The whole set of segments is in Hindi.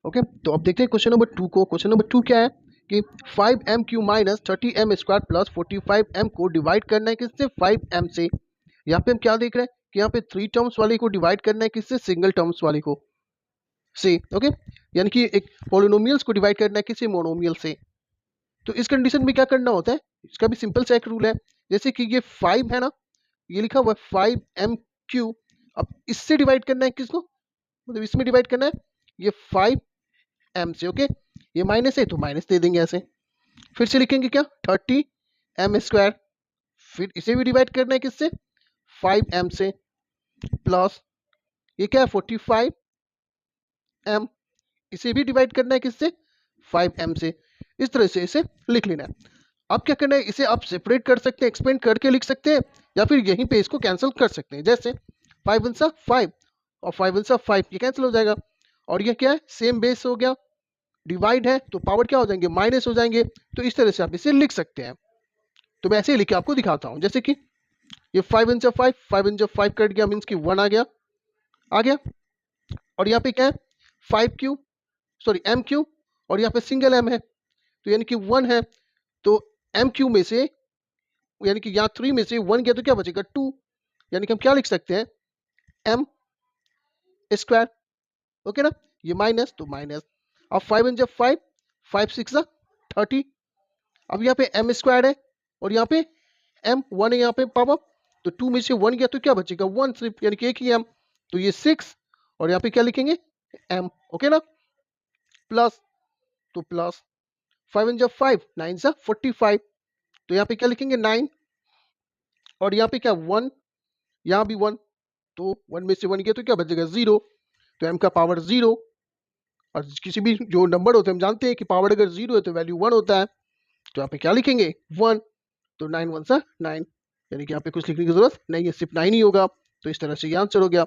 ओके, तो अब देखते हैं क्वेश्चन नंबर 2 को। क्वेश्चन नंबर 2 क्या है कि 5m³ minus 30m² plus 45m को डिवाइड करना है किससे, 5m से। यहाँ पे हम क्या देख रहे हैं कि यहाँ पे 3 टर्म्स वाले को डिवाइड करना है किससे, सिंगल टर्म्स वाले को से। ओके, यानी कि एक पॉलिनोमियल्स को डिवाइड करना है किसी मोनोमियल से। तो इस कंडीशन में क्या करना होता है, इसका भी सिंपल सा एक रूल है। जैसे कि ये 5 है ना, ये लिखा हुआ है 5m³। अब इससे डिवाइड करना है किसको, मतलब इसमें डिवाइड करना है ये 5m से। ओके, ये माइनस है तो माइनस दे देंगे ऐसे। फिर से लिखेंगे क्या, 30m²। फिर इसे भी डिवाइड करना है किससे, 5m से। प्लस ये क्या है, 45m, इसे भी डिवाइड करना है किससे, 5m से। इस तरह से इसे लिख लेना है। अब क्या करना है, इसे आप सेपरेट कर सकते हैं, एक्सपेंड करके लिख सकते हैं, या फिर यहीं पे इसको कैंसिल कर सकते हैं। जैसे 5 1 5 और 5 1 5, ये कैंसिल हो जाएगा। और ये क्या है, सेम बेस हो गया, डिवाइड है तो पावर क्या हो जाएंगे, माइनस हो जाएंगे। तो इस तरह से आप इसे लिख सकते हैं। तो मैं ऐसे ही लिख के आपको दिखाता हूँ। जैसे कि ये 5 1 5, 5 1 5 कट गया, मीन्स कि 1 आ गया। और यहाँ पे क्या है, 5 क्यू, सॉरी m³ और यहाँ पे सिंगल m है, तो यानी कि 1 है। तो m³ में से, यानी कि यहाँ 3 में से 1 गया तो क्या बचेगा, 2। यानी कि हम क्या लिख सकते हैं, m²। ओके ना, ये माइनस तो माइनस। अब 5 1 5, 5 6 30। अब यहाँ पे m² है और यहाँ पे m1 है, यहाँ पे पावर। तो 2 में से 1 गया तो क्या बचेगा, 1 सिर्फ, यानी कि एक ही m। तो ये 6 और यहाँ पे क्या लिखेंगे, m। ओके ना, प्लस, तो प्लस 5 1 5, 9 45। तो यहाँ पे क्या लिखेंगे, 9। और यहाँ पे क्या, 1, यहाँ भी 1। तो 1 में से 1 गया तो क्या बचेगा, 0। तो m का पावर 0। और किसी भी जो नंबर होते हैं हम जानते हैं कि पावर अगर 0 है तो वैल्यू 1 होता है। तो यहाँ पे क्या लिखेंगे, 1। तो 9 1 9, यानी कि यहाँ पे कुछ लिखने की जरूरत नहीं है, सिर्फ 9 ही होगा। तो इस तरह से ये आंसर हो गया।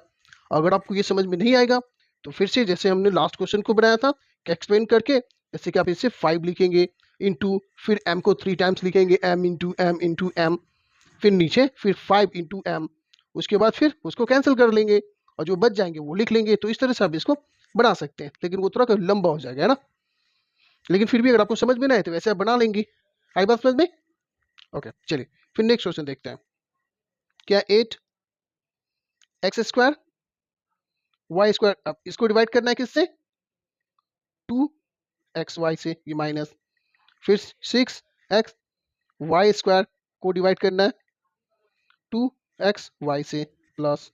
अगर आपको ये समझ में नहीं आएगा तो फिर से जैसे हमने लास्ट क्वेश्चन को बनाया था, एक्सप्लेन करके, जैसे कि आप इसे 5 लिखेंगे इंटू, फिर m को 3 टाइम्स लिखेंगे, m into m into m, फिर नीचे फिर 5 इंटू एम, उसके बाद फिर उसको कैंसिल कर लेंगे और जो बच जाएंगे वो लिख लेंगे। तो इस तरह से आप इसको बना सकते हैं, लेकिन वो थोड़ा लंबा हो जाएगा, है ना। लेकिन फिर भी अगर आपको समझ में ना आए तो वैसे आप बना लेंगे। आई बात समझ में। ओके, चलिए फिर नेक्स्ट क्वेश्चन देखते हैं। क्या 8x² y², अब इसको डिवाइड करना है किससे, 2xy से, ये माइनस। फिर 6xy² को डिवाइड करना है 2xy से, प्लस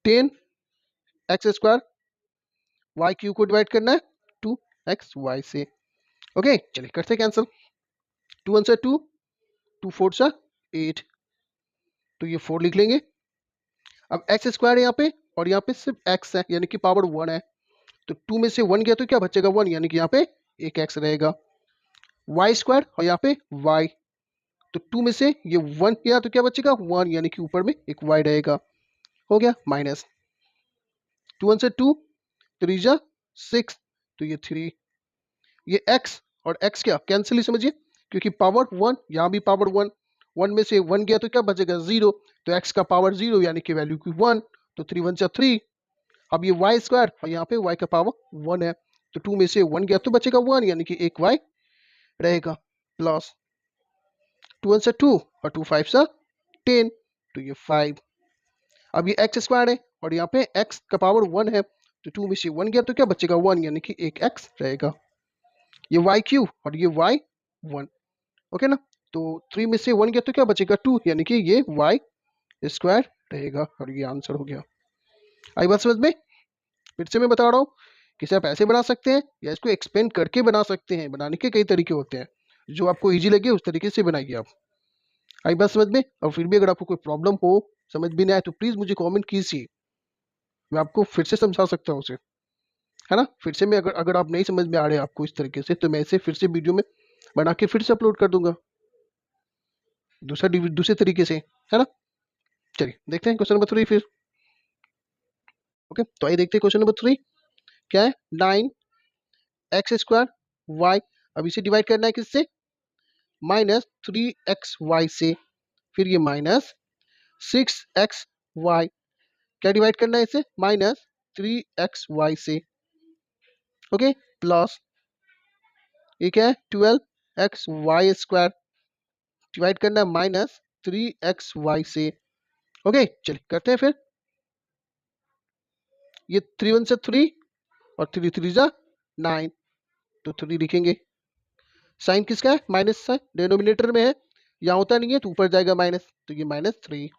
10x² y³ को डिवाइड करना है 2xy से। ओके, चलिए करते कैंसिल। 2 1 2, 2 4 8, तो ये 4 लिख लेंगे। अब x² है यहाँ पे और यहाँ पे सिर्फ x है, यानी कि पावर 1 है। तो 2 में से 1 गया तो क्या बचेगा, 1, यानी कि यहाँ पे एक x रहेगा। y² और यहाँ पे y, तो 2 में से ये 1 गया तो क्या बचेगा, 1, यानी कि ऊपर में एक y रहेगा। हो गया माइनस। 2 1 2, 3 6, तो ये 3। ये x और x क्या कैंसिल ही समझिए, क्योंकि पावर 1, यहाँ भी पावर 1। 1 में से 1 गया तो क्या बचेगा, 0। तो x का पावर 0, यानी कि वैल्यू की 1। तो 3 1 3। अब ये y² और यहाँ पे y का पावर 1 है। तो 2 में से 1 गया तो बचेगा 1, यानी कि एक y रहेगा। प्लस 2 1 2 और 2 5 10, तो ये 5। अब ये x² है और यहाँ पे x का पावर 1 है। तो 2 में से 1 गया तो क्या बचेगा, 1, यानी कि एक x रहेगा। ये y³ और ये y1। ओके ना, तो 3 में से 1 गया तो क्या बचेगा, 2, यानी कि ये y² रहेगा। और ये आंसर हो गया। आई बात समझ में। फिर से मैं बता रहा हूँ कि इसे आप ऐसे बना सकते हैं या इसको एक्सपेंड करके बना सकते हैं। बनाने के कई तरीके होते हैं, जो आपको इजी लगे उस तरीके से बनाइए आप। आई बात समझ में। और फिर भी अगर आपको कोई प्रॉब्लम हो, समझ भी नहीं आए, तो प्लीज़ मुझे कमेंट कीजिए, मैं आपको फिर से समझा सकता हूँ उसे, है ना। फिर से मैं अगर अगर आप नहीं समझ में आ रहे आपको इस तरीके से, तो मैं इसे फिर से वीडियो में बना के फिर से अपलोड कर दूंगा दूसरे तरीके से, है ना। चलिए देखते हैं क्वेश्चन नंबर 3 फिर। ओके, तो आइए देखते हैं क्वेश्चन नंबर 3 क्या है। 9x² y, अब इसे डिवाइड करना है किससे, -3xy से। फिर ये -6xy, क्या डिवाइड करना है इसे, -3xy से। ओके प्लस ये क्या है 12xy² डिवाइड करना है माइनस 3xy से। ओके चलिए करते हैं फिर। ये 3 1 से 3 और 3 3 जा 9, तो 3 लिखेंगे। साइन किसका है माइनस है, डिनोमिनेटर में है, यहाँ होता नहीं है तो ऊपर जाएगा माइनस, तो ये -3।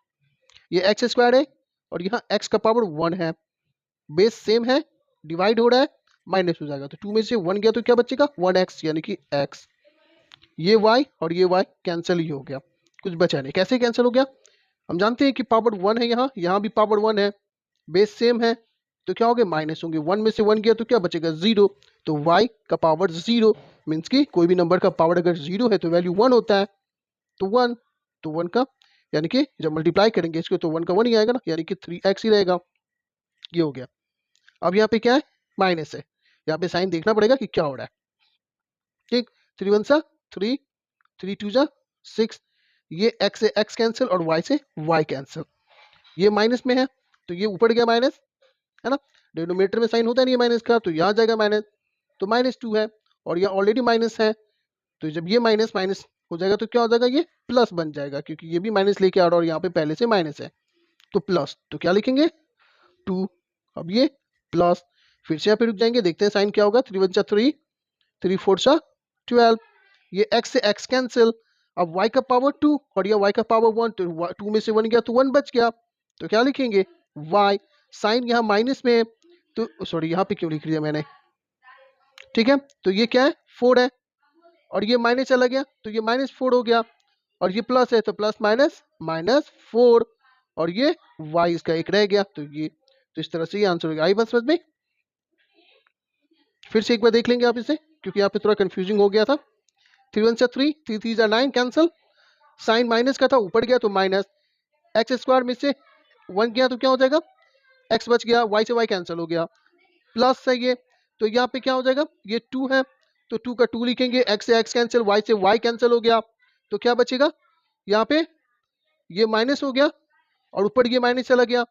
ये x² है और यहाँ x का पावर 1 है, बेस सेम है, डिवाइड हो रहा है, माइनस हो जाएगा, तो 2 में से 1 गया तो क्या बचेगा 1x, यानी कि x। ये y और ये y कैंसिल ही हो गया, कुछ बचा नहीं। कैसे कैंसिल हो गया, हम जानते हैं कि पावर 1 है, यहाँ भी पावर 1 है, बेस सेम है, तो क्या हो गया माइनस होंगे। 1 में से 1 गया तो क्या बचेगा 0, तो y का पावर 0 मीन्स कि कोई भी नंबर का पावर अगर 0 है तो वैल्यू 1 होता है, तो 1, तो 1 का यानी कि जब मल्टीप्लाई करेंगे इसको तो 1 का 1 ही आएगा ना, यानी कि 3x ही रहेगा। ये हो गया। अब यहाँ पे क्या है माइनस है, यहाँ पे साइन देखना पड़ेगा कि क्या हो रहा है। ठीक 3 1 सा 3, 3 2 जा 6, ये x से x कैंसिल और y से y कैंसिल, ये माइनस में है तो ये ऊपर गया माइनस, है ना, डिनोमिनेटर में साइन होता नहीं है माइनस का, तो यहाँ जाएगा माइनस, तो -2 है और यहाँ ऑलरेडी माइनस है, तो जब ये माइनस माइनस हो जाएगा तो क्या हो जाएगा, ये प्लस बन जाएगा, क्योंकि ये भी माइनस लेके आ रहा है और यहाँ पे पहले से माइनस है, तो प्लस, तो क्या लिखेंगे 2। अब ये प्लस, फिर से यहाँ पे रुक जाएंगे, देखते हैं साइन क्या होगा। 3 1 3, 3 4 12, ये x से x कैंसिल, अब y का पावर 2 और ये y का पावर 1, तो 2 में से 1 गया तो 1 बच गया, तो क्या लिखेंगे y। साइन यहाँ माइनस में है तो सॉरी यहाँ पे क्यों लिख दिया मैंने, ठीक है, तो ये क्या है 4 है और ये माइनस चला गया तो ये -4 हो गया, और ये प्लस है तो प्लस माइनस -4, और ये y इसका एक रह गया, तो ये, तो इस तरह से ये आंसर हो गया। आई बस समझ में। फिर से एक बार देख लेंगे आप इसे, क्योंकि यहाँ पे थोड़ा कंफ्यूजिंग हो गया था। 3 1 से 3, 3 3 जा 9 कैंसिल, साइन माइनस का था ऊपर गया तो माइनस, x² में से 1 गया तो क्या हो जाएगा x बच गया, y से y कैंसिल हो गया, प्लस है ये, तो यहाँ पे क्या हो जाएगा, ये 2 है तो 2 का 2 लिखेंगे, x से x कैंसिल, y से y कैंसिल हो गया, तो क्या बचेगा यहाँ पे, ये माइनस हो गया और ऊपर ये माइनस चला गया,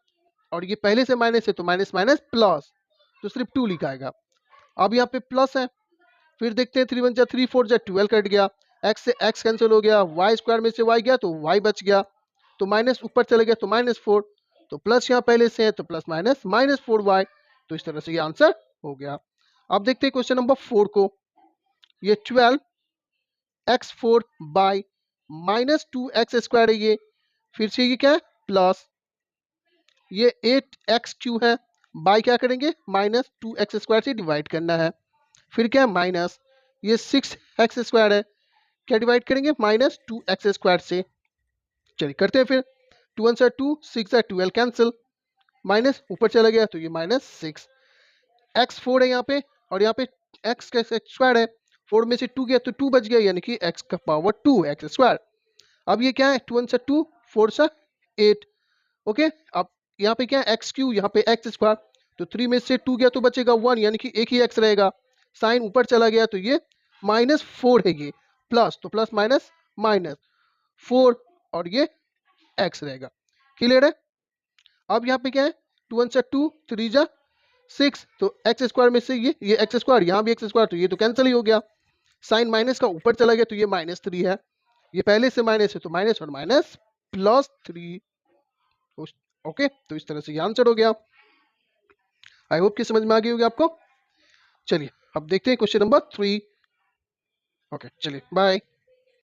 और ये पहले से माइनस है तो माइनस माइनस प्लस, तो सिर्फ 2 लिखा आएगा। अब यहाँ पे प्लस है, फिर देखते हैं 3 1 जा 3 4 जा 12 कट गया, x से x कैंसिल हो गया, y² में से y गया तो y बच गया, तो माइनस ऊपर चले गया तो -4, तो प्लस यहाँ पहले से है तो प्लस माइनस -4y, तो इस तरह से ये आंसर हो गया। अब देखते हैं क्वेश्चन नंबर 4 को। ये 12x4 बाई -2x² है ये, फिर से ये क्या है प्लस, ये 8x³ है, बाई क्या करेंगे -2x² से डिवाइड करना है, फिर क्या है माइनस, ये 6x² है, क्या डिवाइड करेंगे -2x² से। चलिए करते हैं फिर, 2 1 2, 6 12 कैंसिल, माइनस ऊपर चला गया तो ये -6, x4 है यहाँ पे और यहाँ पे x का स्क्वायर है, 4 में से 2 गया तो 2 बच गया, यानी कि x का पावर 2 x²। अब ये क्या है 2 1 2, 4 8, ओके। अब यहाँ पे क्या है x3, यहाँ पे x², तो 3 में से 2 गया तो बचेगा 1, यानी कि एक ही x रहेगा, साइन ऊपर चला गया तो ये -4 है, ये प्लस, तो प्लस माइनस माइनस 4 और ये x रहेगा। क्लियर है। अब यहाँ पे क्या है 2 1 2, 3 जा 6, तो x² में से ये x², यहाँ भी x², तो ये तो कैंसिल ही हो गया, साइन माइनस का ऊपर चला गया तो ये -3 है, ये पहले से माइनस है तो माइनस और माइनस +3। ओके, तो इस तरह से ये आंसर हो गया। आई होप कि समझ में आ गई होगी आपको। चलिए अब देखते हैं क्वेश्चन नंबर 3। ओके चलिए बाय।